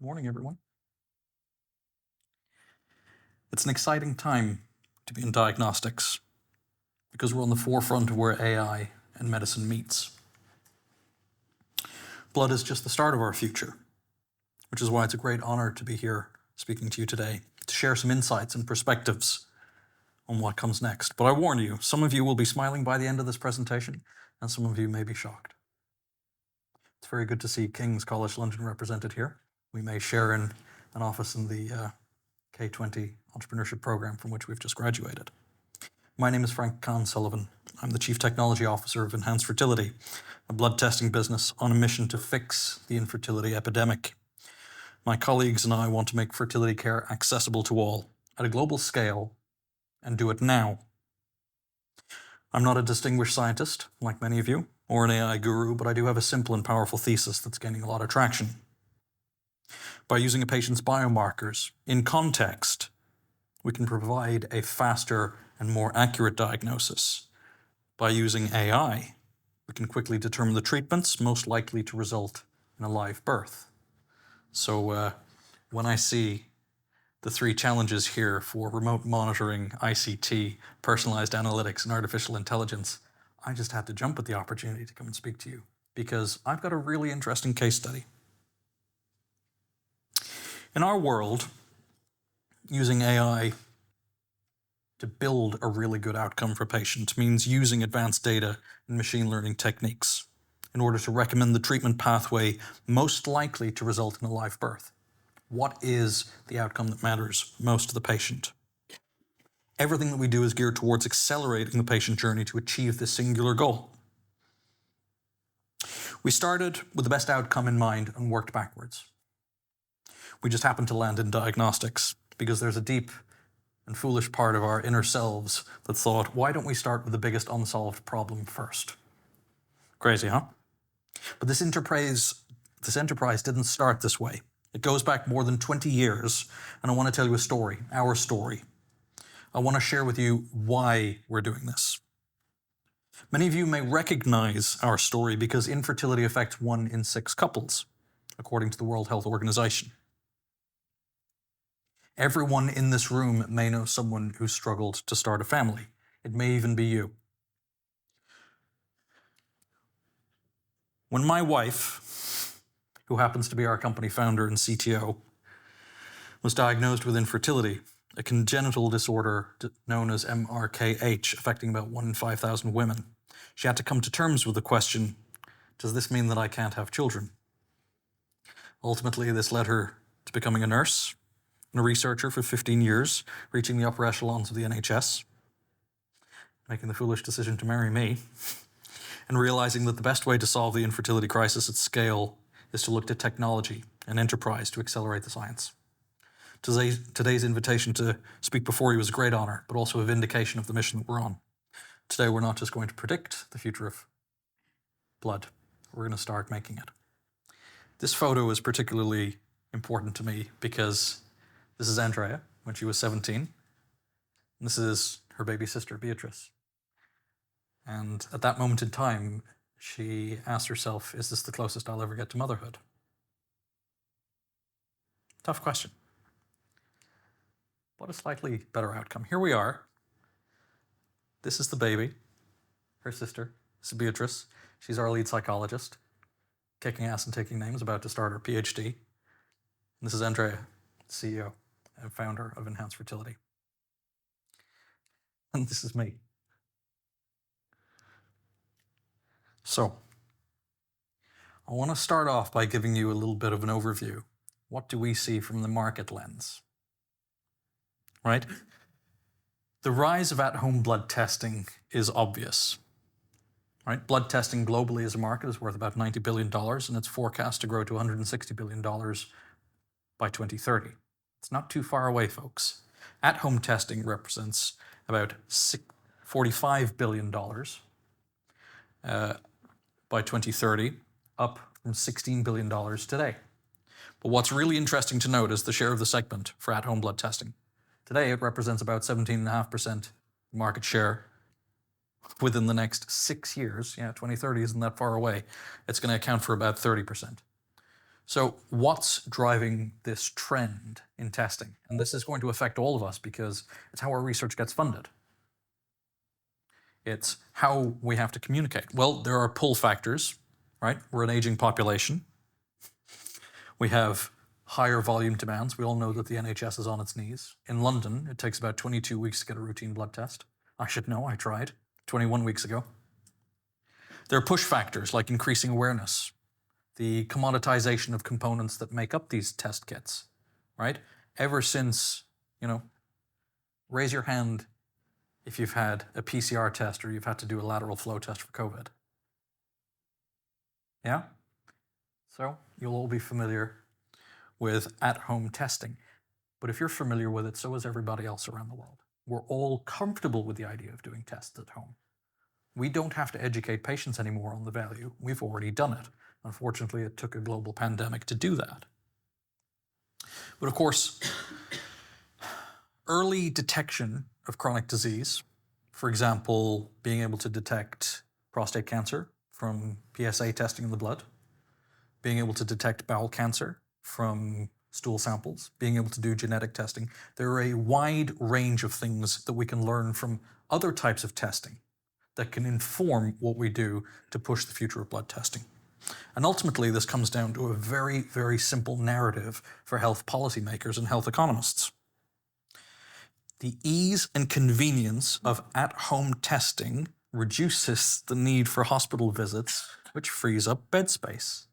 Good morning, everyone. It's an exciting time to be in diagnostics because we're on the forefront of where AI and medicine meets. Blood is just the start of our future, which is why it's a great honor to be here speaking to you today to share some insights and perspectives on what comes next. But I warn you, some of you will be smiling by the end of this presentation, and some of you may be shocked. It's very good to see King's College London represented here. We may share in an office in the K20 entrepreneurship program from which we've just graduated. My name is Khan Sullivan. I'm the Chief Technology Officer of Enhanced Fertility, a blood testing business on a mission to fix the infertility epidemic. My colleagues and I want to make fertility care accessible to all at a global scale and do it now. I'm not a distinguished scientist, like many of you, or an AI guru, but I do have a simple and powerful thesis that's gaining a lot of traction. By using a patient's biomarkers in context, we can provide a faster and more accurate diagnosis. By using AI, we can quickly determine the treatments most likely to result in a live birth. So when I see the three challenges here for remote monitoring, ICT, personalized analytics, and artificial intelligence, I just had to jump at the opportunity to come and speak to you because I've got a really interesting case study. In our world, using AI to build a really good outcome for patients means using advanced data and machine learning techniques in order to recommend the treatment pathway most likely to result in a live birth. What is the outcome that matters most to the patient? Everything that we do is geared towards accelerating the patient journey to achieve this singular goal. We started with the best outcome in mind and worked backwards. We just happened to land in diagnostics because there's a deep and foolish part of our inner selves that thought, why don't we start with the biggest unsolved problem first? Crazy, huh? But this enterprise didn't start this way. It goes back more than 20 years, and I want to tell you a story, our story. I want to share with you why we're doing this. Many of you may recognize our story because infertility affects 1 in 6 couples, according to the World Health Organization. Everyone in this room may know someone who struggled to start a family. It may even be you. When my wife, who happens to be our company founder and CTO, was diagnosed with infertility, a congenital disorder known as MRKH, affecting about 1 in 5,000 women, she had to come to terms with the question, does this mean that I can't have children? Ultimately, this led her to becoming a nurse and a researcher for 15 years, reaching the upper echelons of the NHS, making the foolish decision to marry me, and realizing that the best way to solve the infertility crisis at scale is to look to technology and enterprise to accelerate the science. Today's invitation to speak before you is a great honor, but also a vindication of the mission that we're on. Today, we're not just going to predict the future of blood. We're going to start making it. This photo is particularly important to me because this is Andrea when she was 17. And this is her baby sister, Beatrice. And at that moment in time, she asked herself, is this the closest I'll ever get to motherhood? Tough question. But a slightly better outcome. Here we are. This is the baby, her sister. This is Beatrice. She's our lead psychologist, kicking ass and taking names, about to start her PhD. And this is Andrea, CEO and founder of Enhanced Fertility. And this is me. So, I want to start off by giving you a little bit of an overview. What do we see from the market lens? Right? The rise of at-home blood testing is obvious. Right? Blood testing globally as a market is worth about $90 billion, and it's forecast to grow to $160 billion by 2030. It's not too far away, folks. At-home testing represents about $45 billion by 2030, up from $16 billion today. But what's really interesting to note is the share of the segment for at-home blood testing. Today, it represents about 17.5% market share. Within the next 6 years, 2030 isn't that far away, it's going to account for about 30%. So what's driving this trend in testing? And this is going to affect all of us because it's how our research gets funded. It's how we have to communicate. Well, there are pull factors, right? We're an aging population. We have higher volume demands. We all know that the NHS is on its knees. In London, it takes about 22 weeks to get a routine blood test. I should know, I tried 21 weeks ago. There are push factors like increasing awareness, the commoditization of components that make up these test kits, right? Ever since, raise your hand if you've had a PCR test or you've had to do a lateral flow test for COVID. Yeah? So you'll all be familiar with at-home testing. But if you're familiar with it, so is everybody else around the world. We're all comfortable with the idea of doing tests at home. We don't have to educate patients anymore on the value. We've already done it. Unfortunately, it took a global pandemic to do that. But of course, early detection of chronic disease, for example, being able to detect prostate cancer from PSA testing in the blood, being able to detect bowel cancer from stool samples, being able to do genetic testing. There are a wide range of things that we can learn from other types of testing that can inform what we do to push the future of blood testing. And ultimately, this comes down to a very, very simple narrative for health policymakers and health economists. The ease and convenience of at-home testing reduces the need for hospital visits, which frees up bed space.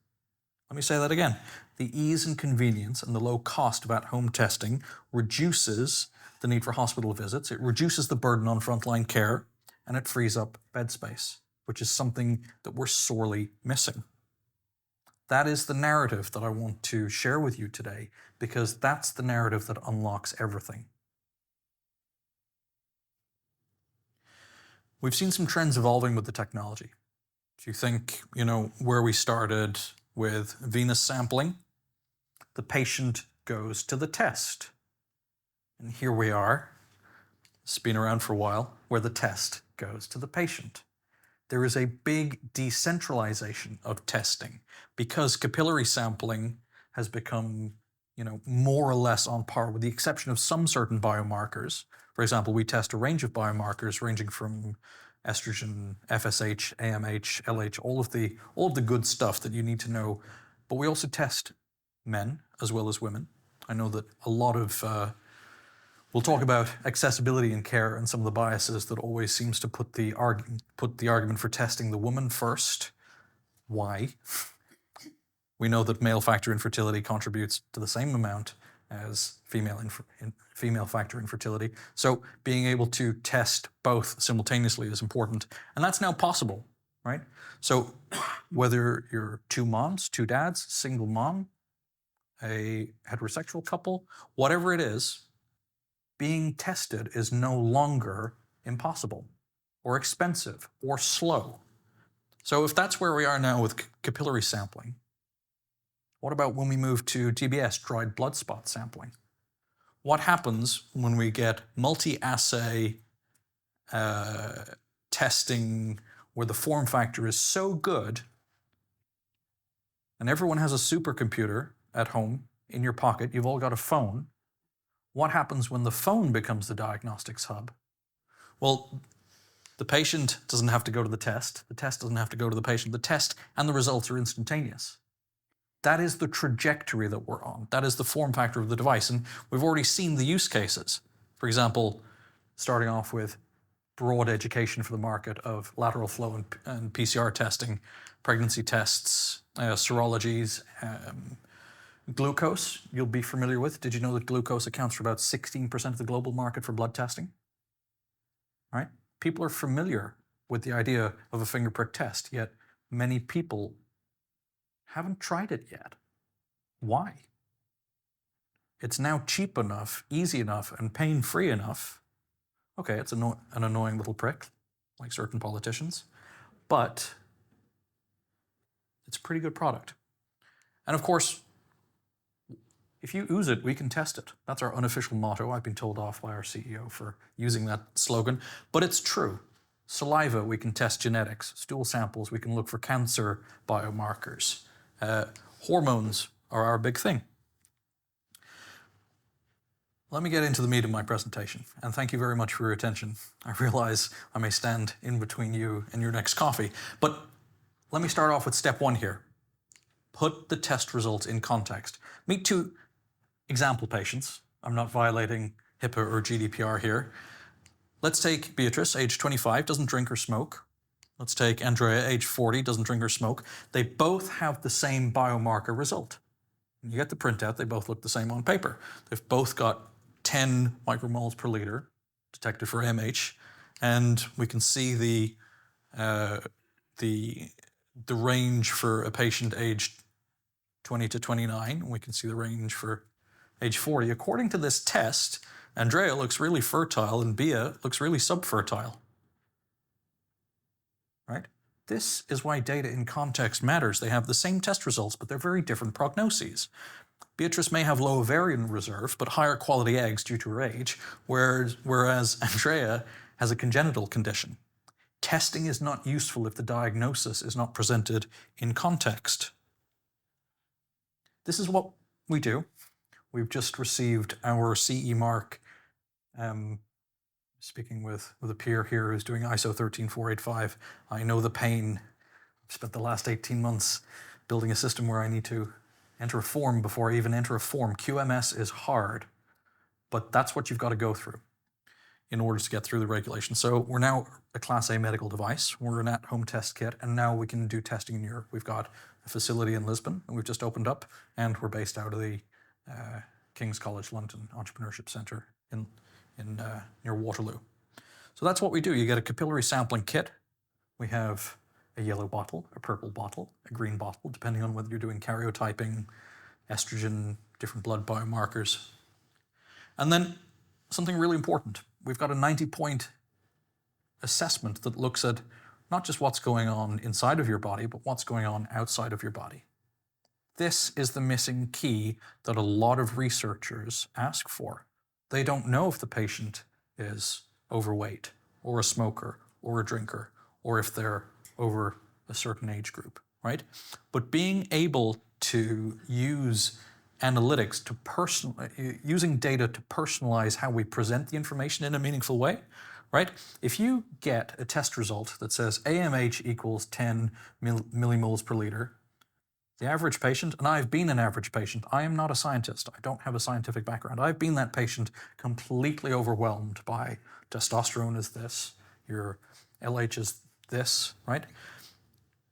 Let me say that again. The ease and convenience and the low cost of at-home testing reduces the need for hospital visits. It reduces the burden on frontline care, and it frees up bed space, which is something that we're sorely missing. That is the narrative that I want to share with you today, because that's the narrative that unlocks everything. We've seen some trends evolving with the technology. If you think, where we started with venous sampling, the patient goes to the test. And here we are, it's been around for a while, where the test goes to the patient. There is a big decentralization of testing because capillary sampling has become, more or less on par, with the exception of some certain biomarkers. For example, we test a range of biomarkers ranging from estrogen, FSH, AMH, LH, all of the good stuff that you need to know. But we also test men as well as women. I know that a lot of we'll talk about accessibility in care and some of the biases that always seems to put the argument for testing the woman first. Why? We know that male factor infertility contributes to the same amount as female factor infertility. So being able to test both simultaneously is important. And that's now possible, right? So whether you're two moms, two dads, single mom, a heterosexual couple, whatever it is, being tested is no longer impossible or expensive or slow. So if that's where we are now with capillary sampling, what about when we move to DBS, dried blood spot sampling? What happens when we get multi-assay testing where the form factor is so good and everyone has a supercomputer at home in your pocket, you've all got a phone? What happens when the phone becomes the diagnostics hub? Well, the patient doesn't have to go to the test doesn't have to go to the patient. The test and the results are instantaneous. That is the trajectory that we're on. That is the form factor of the device. And we've already seen the use cases. For example, starting off with broad education for the market of lateral flow and PCR testing, pregnancy tests, serologies, glucose, you'll be familiar with. Did you know that glucose accounts for about 16% of the global market for blood testing? All right? People are familiar with the idea of a finger prick test, yet many people haven't tried it yet. Why? It's now cheap enough, easy enough, and pain-free enough. Okay, it's an annoying little prick, like certain politicians, but it's a pretty good product. And of course, if you ooze it, we can test it. That's our unofficial motto. I've been told off by our CEO for using that slogan, but it's true. Saliva, we can test genetics. Stool samples, we can look for cancer biomarkers. Hormones, are our big thing. Let me get into the meat of my presentation, and thank you very much for your attention. I realize I may stand in between you and your next coffee, but let me start off with step one here. Put the test results in context. Meet two example patients. I'm not violating HIPAA or GDPR here. Let's take Beatrice, age 25, doesn't drink or smoke. Let's take Andrea, age 40, doesn't drink or smoke. They both have the same biomarker result. You get the printout, they both look the same on paper. They've both got 10 micromoles per liter detected for MH, and we can see the range for a patient aged 20 to 29. We can see the range for age 40. According to this test, Andrea looks really fertile and Bea looks really subfertile. Right? This is why data in context matters. They have the same test results, but they're very different prognoses. Beatrice may have low ovarian reserve, but higher quality eggs due to her age, whereas Andrea has a congenital condition. Testing is not useful if the diagnosis is not presented in context. This is what we do. We've just received our CE mark. Speaking with a peer here who's doing ISO 13485, I know the pain. I've spent the last 18 months building a system where I need to enter a form before I even enter a form. QMS is hard, but that's what you've got to go through in order to get through the regulation. So we're now a Class A medical device. We're an at-home test kit, and now we can do testing in Europe. We've got a facility in Lisbon, and we've just opened up, and we're based out of the King's College London Entrepreneurship Centre in near Waterloo. So that's what we do. You get a capillary sampling kit. We have a yellow bottle, a purple bottle, a green bottle, depending on whether you're doing karyotyping, estrogen, different blood biomarkers. And then something really important. We've got a 90-point assessment that looks at not just what's going on inside of your body, but what's going on outside of your body. This is the missing key that a lot of researchers ask for. They don't know if the patient is overweight or a smoker or a drinker or if they're over a certain age group, right? But being able to use analytics to using data to personalize how we present the information in a meaningful way, right? If you get a test result that says AMH equals 10 millimoles per liter, the average patient, and I've been an average patient, I am not a scientist, I don't have a scientific background, I've been that patient completely overwhelmed by testosterone is this, your LH is this, right?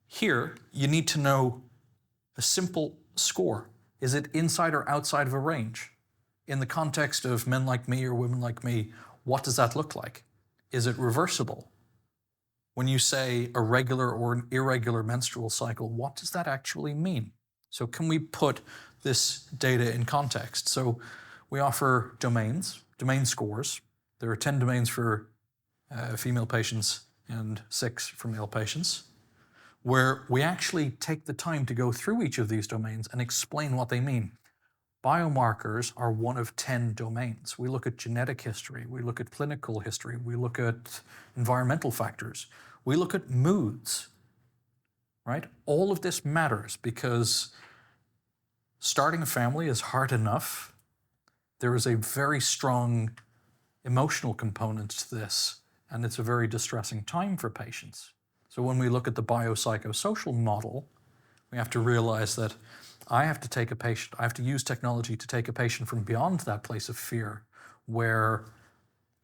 Here, you need to know a simple score. Is it inside or outside of a range? In the context of men like me or women like me, what does that look like? Is it reversible? When you say a regular or an irregular menstrual cycle, what does that actually mean? So can we put this data in context? So we offer domains, domain scores. There are 10 domains for female patients and 6 for male patients, where we actually take the time to go through each of these domains and explain what they mean. Biomarkers are one of 10 domains. We look at genetic history, we look at clinical history, we look at environmental factors, we look at moods, right? All of this matters because starting a family is hard enough. There is a very strong emotional component to this, and it's a very distressing time for patients. So when we look at the biopsychosocial model, we have to realize that I have to use technology to take a patient from beyond that place of fear where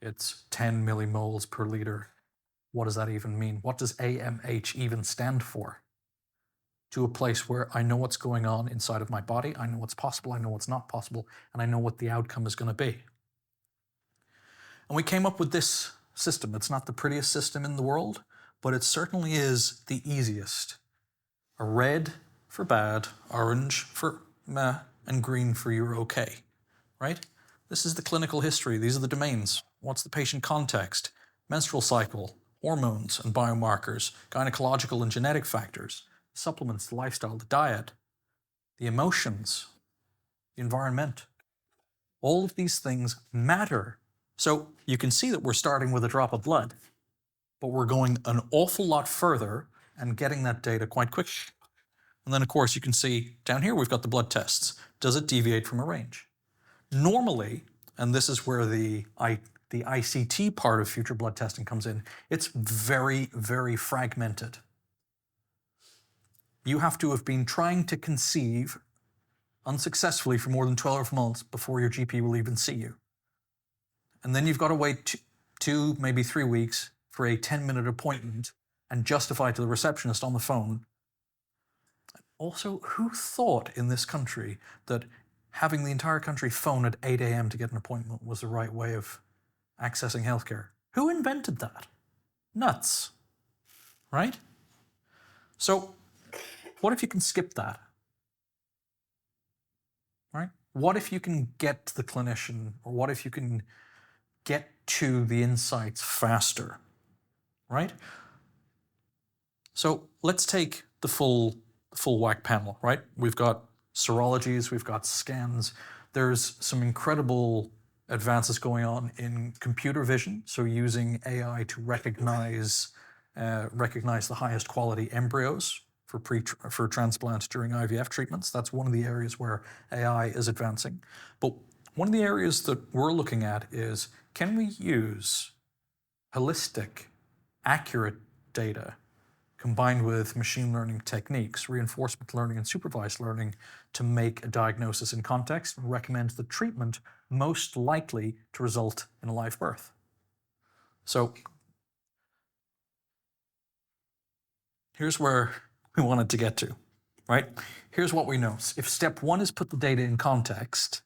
it's 10 millimoles per liter. What does that even mean? What does AMH even stand for? To a place where I know what's going on inside of my body, I know what's possible, I know what's not possible, and I know what the outcome is going to be. And we came up with this system. It's not the prettiest system in the world, but it certainly is the easiest. A red for bad, orange for meh, and green for you're okay, right? This is the clinical history. These are the domains. What's the patient context? Menstrual cycle, hormones and biomarkers, gynecological and genetic factors, supplements, the lifestyle, the diet, the emotions, the environment. All of these things matter. So you can see that we're starting with a drop of blood, but we're going an awful lot further and getting that data quite quick. And then, of course, you can see down here we've got the blood tests. Does it deviate from a range? Normally, and this is where the ICT part of future blood testing comes in, it's very, very fragmented. You have to have been trying to conceive unsuccessfully for more than 12 months before your GP will even see you. And then you've got to wait 2, maybe 3 weeks for a 10-minute appointment and justify to the receptionist on the phone. Also, who thought in this country that having the entire country phone at 8 a.m. to get an appointment was the right way of accessing healthcare? Who invented that? Nuts, right? So what if you can skip that, right? What if you can get to the clinician, or what if you can get to the insights faster, right? So let's take the full whack panel, right? We've got serologies, we've got scans. There's some incredible advances going on in computer vision, so using AI to recognize the highest quality embryos for transplant during IVF treatments. That's one of the areas where AI is advancing. But one of the areas that we're looking at is, can we use holistic, accurate data combined with machine learning techniques, reinforcement learning and supervised learning, to make a diagnosis in context and recommend the treatment most likely to result in a live birth? So here's where we wanted to get to, right? Here's what we know. If step 1 is put the data in context,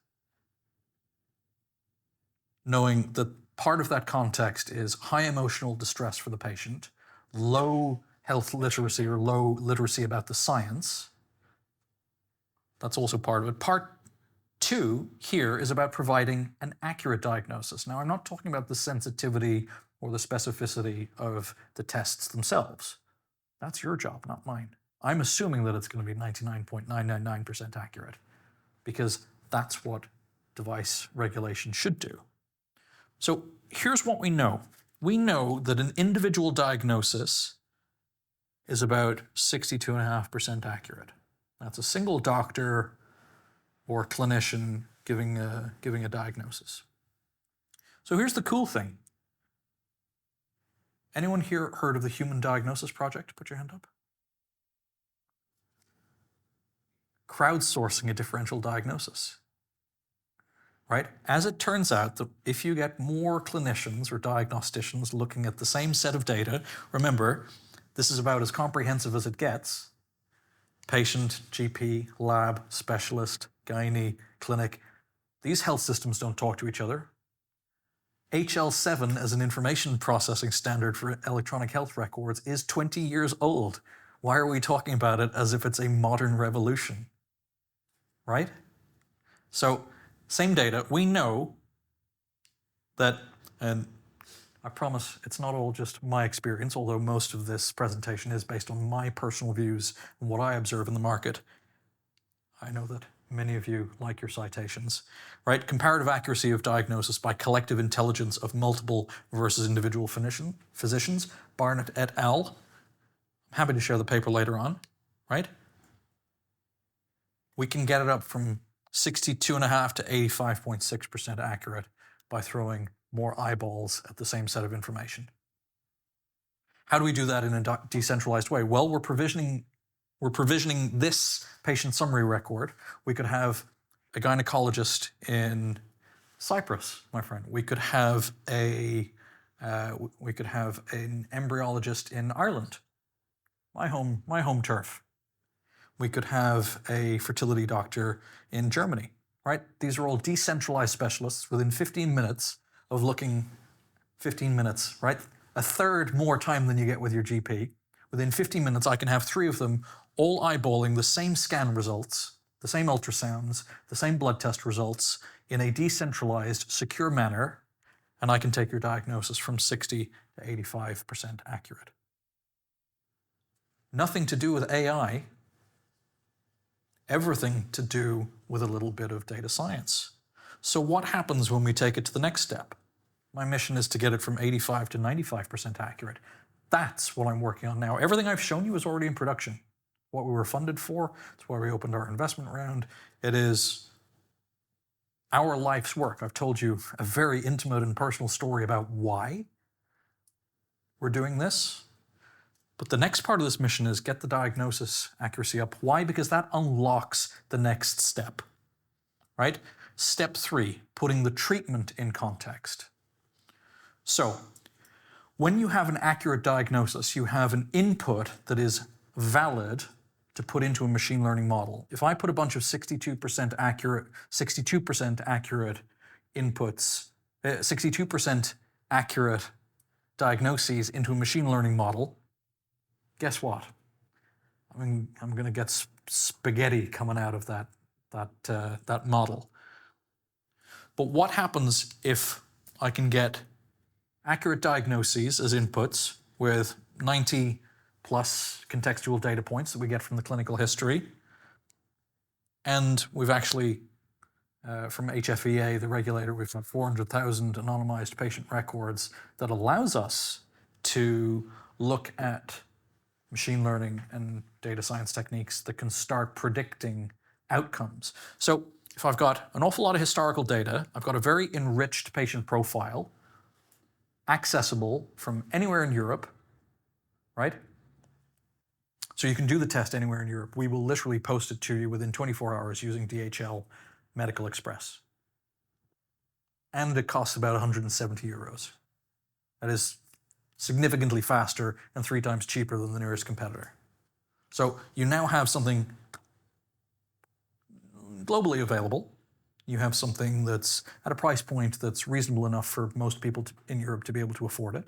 knowing that part of that context is high emotional distress for the patient, low health literacy or low literacy about the science, that's also part of it. Part 2 here is about providing an accurate diagnosis. Now, I'm not talking about the sensitivity or the specificity of the tests themselves. That's your job, not mine. I'm assuming that it's going to be 99.999% accurate, because that's what device regulation should do. So here's what we know. We know that an individual diagnosis is about 62.5% accurate. That's a single doctor or clinician giving a diagnosis. So here's the cool thing. Anyone here heard of the Human Diagnosis Project? Put your hand up. Crowdsourcing a differential diagnosis, right? As it turns out, that if you get more clinicians or diagnosticians looking at the same set of data, remember, this is about as comprehensive as it gets. Patient, GP, lab, specialist, gynae, clinic. These health systems don't talk to each other. HL7 as an information processing standard for electronic health records is 20 years old. Why are we talking about it as if it's a modern revolution? Right? So, same data. We know that, and I promise it's not all just my experience, although most of this presentation is based on my personal views and what I observe in the market. I know that many of you like your citations, right? Comparative accuracy of diagnosis by collective intelligence of multiple versus individual physicians, Barnett et al. I'm happy to share the paper later on, right? We can get it up from 62.5 to 85.6% accurate by throwing more eyeballs at the same set of information. How do we do that in a decentralized way? Well, we're provisioning this patient summary record. We could have a gynecologist in Cyprus, my friend. We could have an embryologist in Ireland, my home turf. We could have a fertility doctor in Germany, right? These are all decentralized specialists within 15 minutes of looking, 15 minutes, right? A third more time than you get with your GP. Within 15 minutes, I can have 3 of them all eyeballing the same scan results, the same ultrasounds, the same blood test results in a decentralized, secure manner, and I can take your diagnosis from 60 to 85% accurate. Nothing to do with AI, everything to do with a little bit of data science. So what happens when we take it to the next step? My mission is to get it from 85 to 95% accurate. That's what I'm working on now. Everything I've shown you is already in production. what we were funded for. It's why we opened our investment round. It is our life's work. I've told you a very intimate and personal story about why we're doing this. But the next part of this mission is get the diagnosis accuracy up. Why? Because that unlocks the next step, right? Step 3, putting the treatment in context. So when you have an accurate diagnosis, you have an input that is valid to put into a machine learning model. If I put a bunch of 62% accurate inputs, 62% accurate diagnoses into a machine learning model, guess what? I'm going to get spaghetti coming out of that model. But what happens if I can get accurate diagnoses as inputs with 90 plus contextual data points that we get from the clinical history? And we've actually, from HFEA, the regulator, we've got 400,000 anonymized patient records that allows us to look at machine learning and data science techniques that can start predicting outcomes. So if I've got an awful lot of historical data, I've got a very enriched patient profile, accessible from anywhere in Europe, right? So you can do the test anywhere in Europe. We will literally post it to you within 24 hours using DHL Medical Express. And it costs about 170 euros. That is significantly faster and 3 times cheaper than the nearest competitor. So you now have something globally available. You have something that's at a price point that's reasonable enough for most people in Europe to be able to afford it.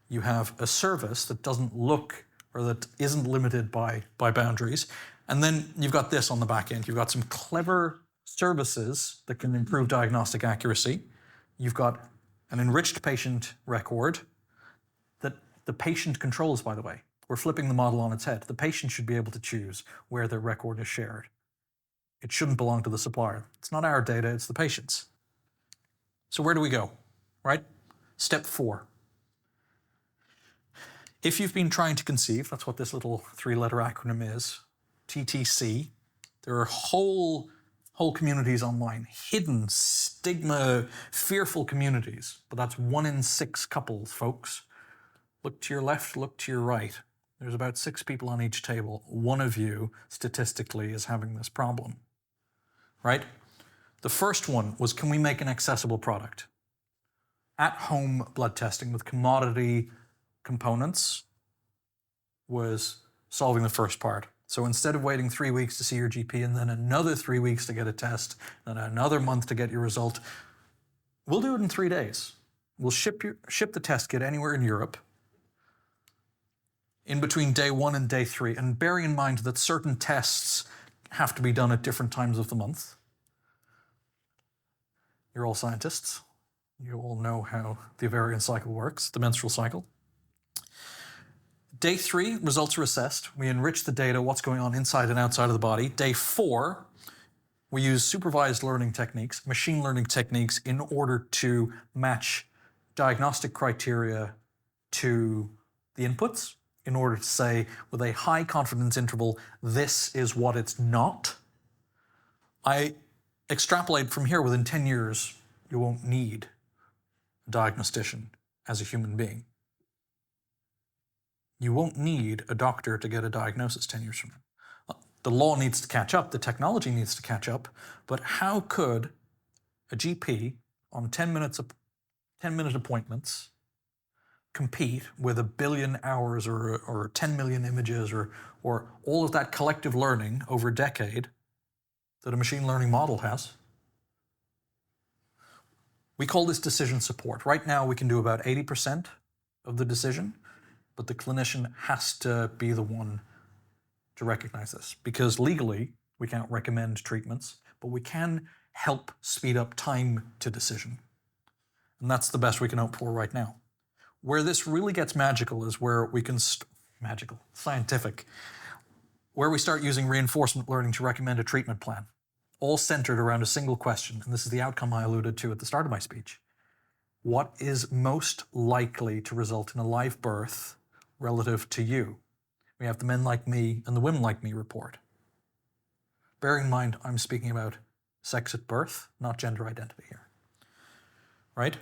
You have a service that doesn't look or that isn't limited by boundaries. And then you've got this on the back end. You've got some clever services that can improve diagnostic accuracy. You've got an enriched patient record that the patient controls, by the way. We're flipping the model on its head. The patient should be able to choose where their record is shared. It shouldn't belong to the supplier. It's not our data, it's the patient's. So where do we go, right? Step 4. If you've been trying to conceive, that's what this little 3-letter acronym is, TTC, there are whole communities online, hidden, stigma, fearful communities, but that's 1 in 6 couples, folks. Look to your left, look to your right. There's about 6 people on each table. One of you, statistically, is having this problem, right? The first one was, can we make an accessible product? At-home blood testing with commodity components was solving the first part. So instead of waiting 3 weeks to see your GP and then another 3 weeks to get a test, then another month to get your result, we'll do it in 3 days. We'll ship the test kit anywhere in Europe in between day 1 and day 3, and bearing in mind that certain tests have to be done at different times of the month. You're all scientists. You all know how the ovarian cycle works, the menstrual cycle. Day 3, results are assessed. We enrich the data, what's going on inside and outside of the body. Day 4, we use supervised learning techniques, machine learning techniques, in order to match diagnostic criteria to the inputs, in order to say, with a high confidence interval, this is what it's not. I extrapolate from here, within 10 years, you won't need a diagnostician as a human being. You won't need a doctor to get a diagnosis 10 years from now. The law needs to catch up, the technology needs to catch up, but how could a GP on 10-minute appointments compete with 1 billion hours or 10 million images or all of that collective learning over a decade that a machine learning model has? We call this decision support. Right now we can do about 80% of the decision, but the clinician has to be the one to recognize this, because legally we can't recommend treatments, but we can help speed up time to decision. And that's the best we can hope for right now. Where this really gets magical is where we can, scientific, where we start using reinforcement learning to recommend a treatment plan, all centered around a single question. And this is the outcome I alluded to at the start of my speech. What is most likely to result in a live birth relative to you? We have the men like me and the women like me report. Bearing in mind, I'm speaking about sex at birth, not gender identity here, right?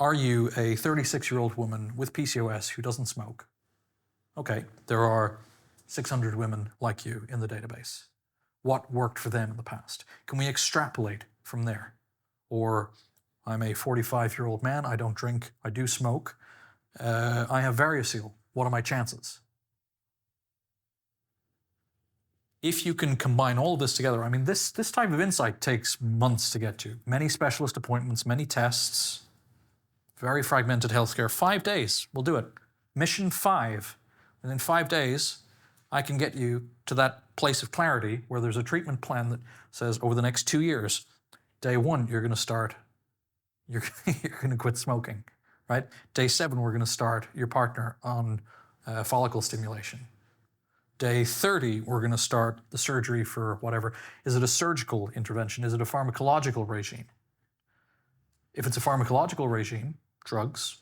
Are you a 36-year-old woman with PCOS who doesn't smoke? Okay, there are 600 women like you in the database. What worked for them in the past? Can we extrapolate from there? Or I'm a 45-year-old man, I don't drink, I do smoke, I have variocele. What are my chances? If you can combine all of this together, I mean, this type of insight takes months to get to. Many specialist appointments, many tests, very fragmented healthcare. 5 days, we'll do it. Mission 5. Within 5 days, I can get you to that place of clarity where there's a treatment plan that says over the next 2 years, day 1, you're going to start, you're going to quit smoking, right? Day 7, we're going to start your partner on follicle stimulation. Day 30, we're going to start the surgery for whatever. Is it a surgical intervention? Is it a pharmacological regime? If it's a pharmacological regime, drugs,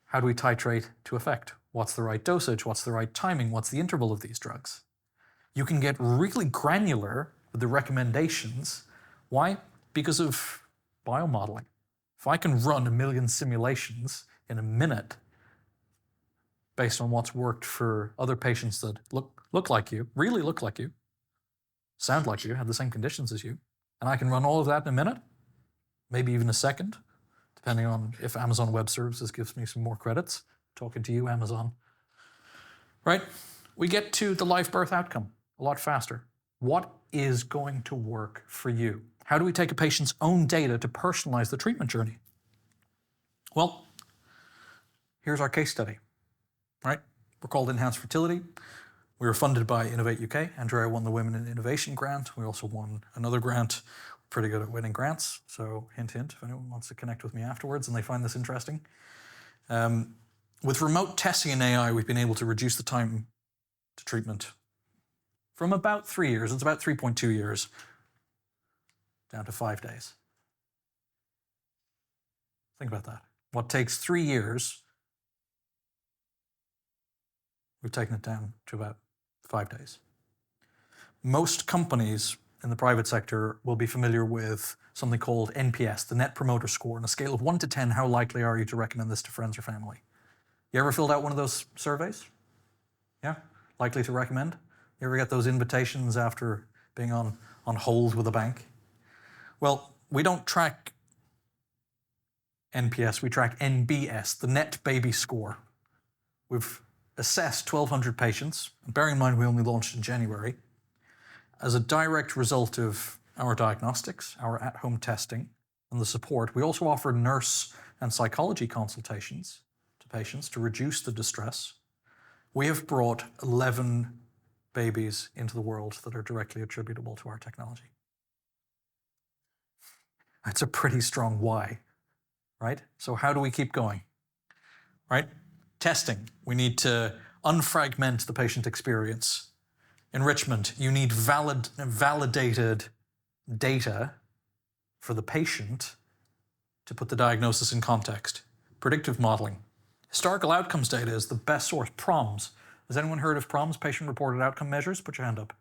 how do we titrate to effect? What's the right dosage? What's the right timing? What's the interval of these drugs? You can get really granular with the recommendations. Why? Because of biomodeling. If I can run 1 million simulations in a minute based on what's worked for other patients that look like you, really look like you, sound like you, have the same conditions as you, and I can run all of that in a minute, maybe even a second, depending on if Amazon Web Services gives me some more credits. Talking to you, Amazon. Right? We get to the live birth outcome a lot faster. What is going to work for you? How do we take a patient's own data to personalize the treatment journey? Well, here's our case study, right? We're called Enhanced Fertility. We were funded by Innovate UK. Andrea won the Women in Innovation grant. We also won another grant. We're pretty good at winning grants, so hint, hint, if anyone wants to connect with me afterwards and they find this interesting. With remote testing and AI, we've been able to reduce the time to treatment from about 3 years, it's about 3.2 years, down to 5 days. Think about that. What takes 3 years, we've taken it down to about 5 days. Most companies in the private sector will be familiar with something called NPS, the Net Promoter Score. On a scale of 1 to 10, how likely are you to recommend this to friends or family? You ever filled out one of those surveys? Yeah? Likely to recommend? You ever get those invitations after being on hold with a bank? Well, we don't track NPS, we track NBS, the Net Baby Score. We've assessed 1,200 patients, and bearing in mind we only launched in January. As a direct result of our diagnostics, our at-home testing, and the support, we also offer nurse and psychology consultations to patients to reduce the distress. We have brought 11 babies into the world that are directly attributable to our technology. That's a pretty strong why, right? So how do we keep going, right? Testing, we need to unfragment the patient experience. Enrichment, you need validated data for the patient to put the diagnosis in context. Predictive modeling. Historical outcomes data is the best source. PROMs. Has anyone heard of PROMs, patient-reported outcome measures? Put your hand up.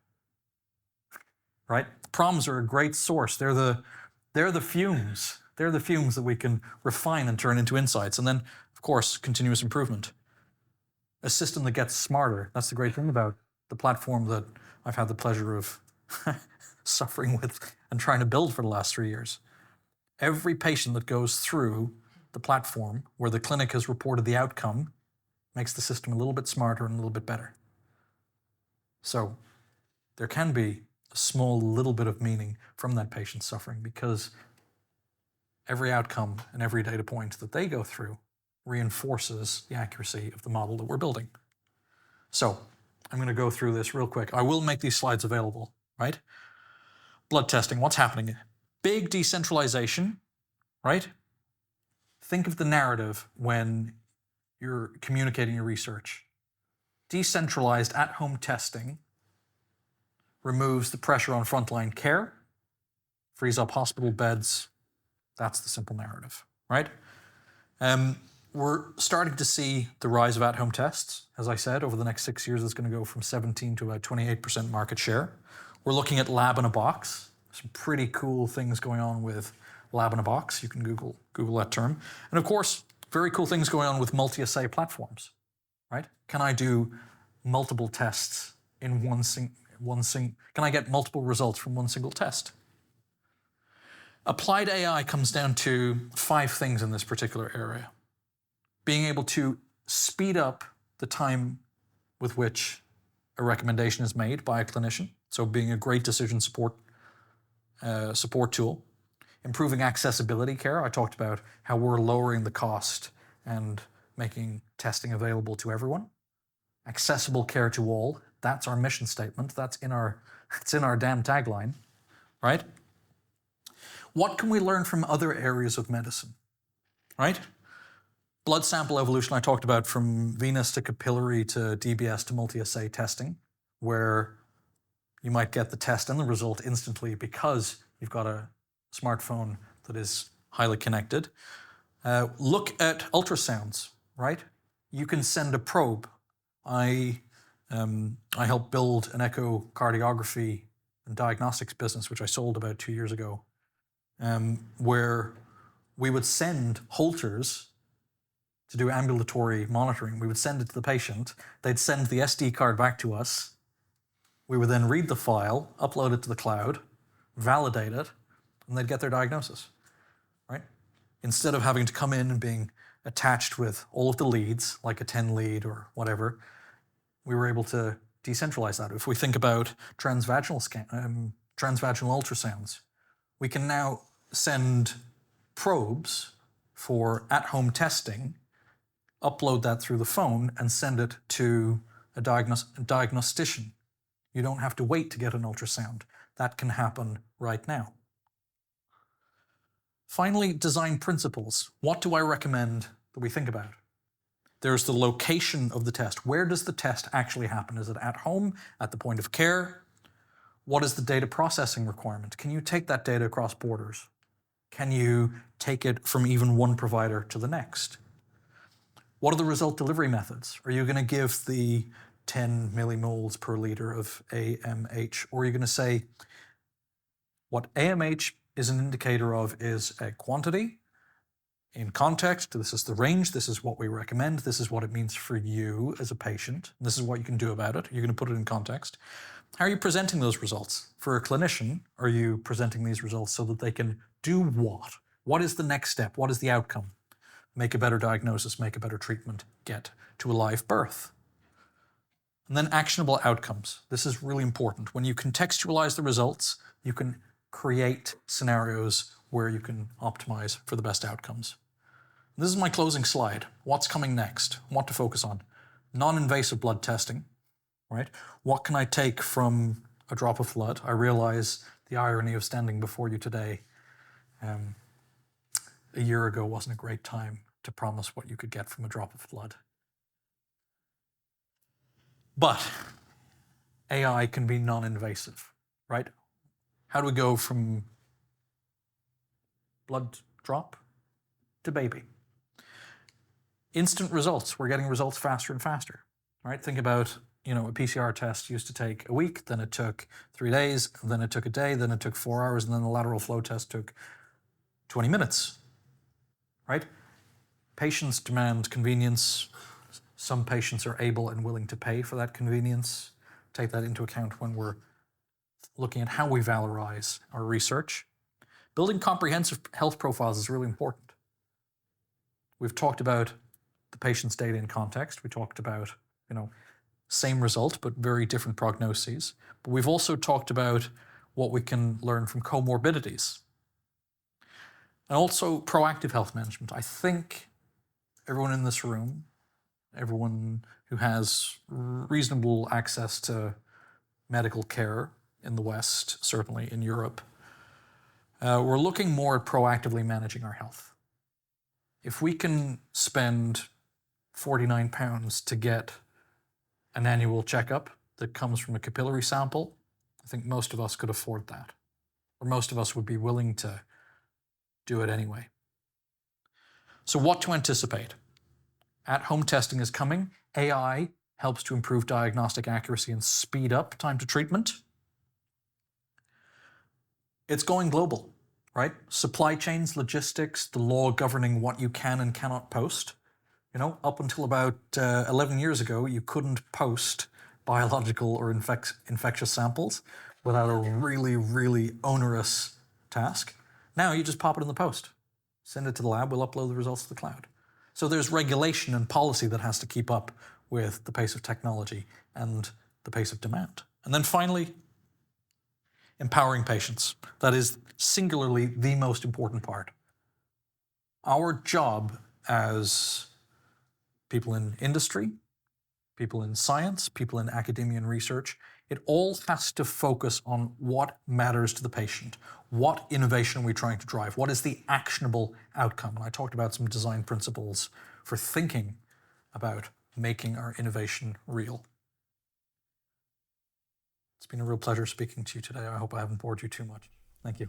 Right? PROMs are a great source. They're the fumes. They're the fumes that we can refine and turn into insights. And then, of course, continuous improvement. A system that gets smarter. That's the great thing about the platform that I've had the pleasure of suffering with and trying to build for the last 3 years. Every patient that goes through the platform where the clinic has reported the outcome makes the system a little bit smarter and a little bit better. So there can be a small little bit of meaning from that patient's suffering because every outcome and every data point that they go through reinforces the accuracy of the model that we're building. So I'm going to go through this real quick. I will make these slides available, right? Blood testing, what's happening? Big decentralization, right? Think of the narrative when you're communicating your research. Decentralized at-home testing removes the pressure on frontline care, frees up hospital beds. That's the simple narrative, right? we're starting to see the rise of at-home tests. As I said, over the next 6 years, it's going to go from 17 to about 28% market share. We're looking at lab in a box. Some pretty cool things going on with lab in a box. You can Google that term. And of course, very cool things going on with multi-assay platforms, right? Can I do multiple tests in can I get multiple results from one single test? Applied AI comes down to 5 things in this particular area. Being able to speed up the time with which a recommendation is made by a clinician, so being a great decision support tool. Improving accessibility care. I talked about how we're lowering the cost and making testing available to everyone. Accessible care to all. That's our mission statement. It's in our damn tagline, right? What can we learn from other areas of medicine, right? Blood sample evolution I talked about, from venous to capillary to DBS to multi-assay testing, where you might get the test and the result instantly because you've got a smartphone that is highly connected. Look at ultrasounds, right? You can send a probe. I helped build an echocardiography and diagnostics business, which I sold about 2 years ago, where we would send Holters to do ambulatory monitoring. We would send it to the patient. They'd send the SD card back to us. We would then read the file, upload it to the cloud, validate it, and they'd get their diagnosis, right? Instead of having to come in and being attached with all of the leads, like a 10 lead or whatever, we were able to decentralize that. If we think about transvaginal ultrasounds, we can now send probes for at-home testing, upload that through the phone, and send it to a diagnostician. You don't have to wait to get an ultrasound. That can happen right now. Finally, design principles. What do I recommend that we think about? There's the location of the test. Where does the test actually happen? Is it at home, at the point of care? What is the data processing requirement? Can you take that data across borders? Can you take it from even one provider to the next? What are the result delivery methods? Are you going to give the 10 millimoles per liter of AMH, or are you going to say what AMH is an indicator of is a quantity in context? This is the range. This is what we recommend. This is what it means for you as a patient. This is what you can do about it. You're going to put it in context. How are you presenting those results? For a clinician, are you presenting these results so that they can do what? What is the next step? What is the outcome? Make a better diagnosis, make a better treatment, get to a live birth. And then actionable outcomes. This is really important. When you contextualize the results, you can create scenarios where you can optimize for the best outcomes. This is my closing slide. What's coming next? What to focus on? Non-invasive blood testing, right? What can I take from a drop of blood? I realize the irony of standing before you today. A year ago wasn't a great time to promise what you could get from a drop of blood. But AI can be non-invasive, right? How do we go from blood drop to baby? Instant results. We're getting results faster and faster, right? Think about, a PCR test used to take a week, then it took 3 days, then it took a day, then it took 4 hours, and then the lateral flow test took 20 minutes, right? Patients demand convenience. Some patients are able and willing to pay for that convenience. Take that into account when we're looking at how we valorize our research. Building comprehensive health profiles is really important. We've talked about the patient's data in context. We talked about, same result, but very different prognoses. But we've also talked about what we can learn from comorbidities. And also proactive health management. I think everyone in this room, everyone who has reasonable access to medical care in the West, certainly in Europe, we're looking more at proactively managing our health. If we can spend £49 to get an annual checkup that comes from a capillary sample, I think most of us could afford that. Or most of us would be willing to do it anyway. So what to anticipate? At-home testing is coming. AI helps to improve diagnostic accuracy and speed up time to treatment. It's going global, right? Supply chains, logistics, the law governing what you can and cannot post. Up until about 11 years ago, you couldn't post biological or infectious samples without a really, really onerous task. Now you just pop it in the post, send it to the lab, we'll upload the results to the cloud. So there's regulation and policy that has to keep up with the pace of technology and the pace of demand. And then finally, empowering patients. That is singularly the most important part. Our job as people in industry, people in science, people in academia and research, it all has to focus on what matters to the patient. What innovation are we trying to drive? What is the actionable outcome? And I talked about some design principles for thinking about making our innovation real. It's been a real pleasure speaking to you today. I hope I haven't bored you too much. Thank you.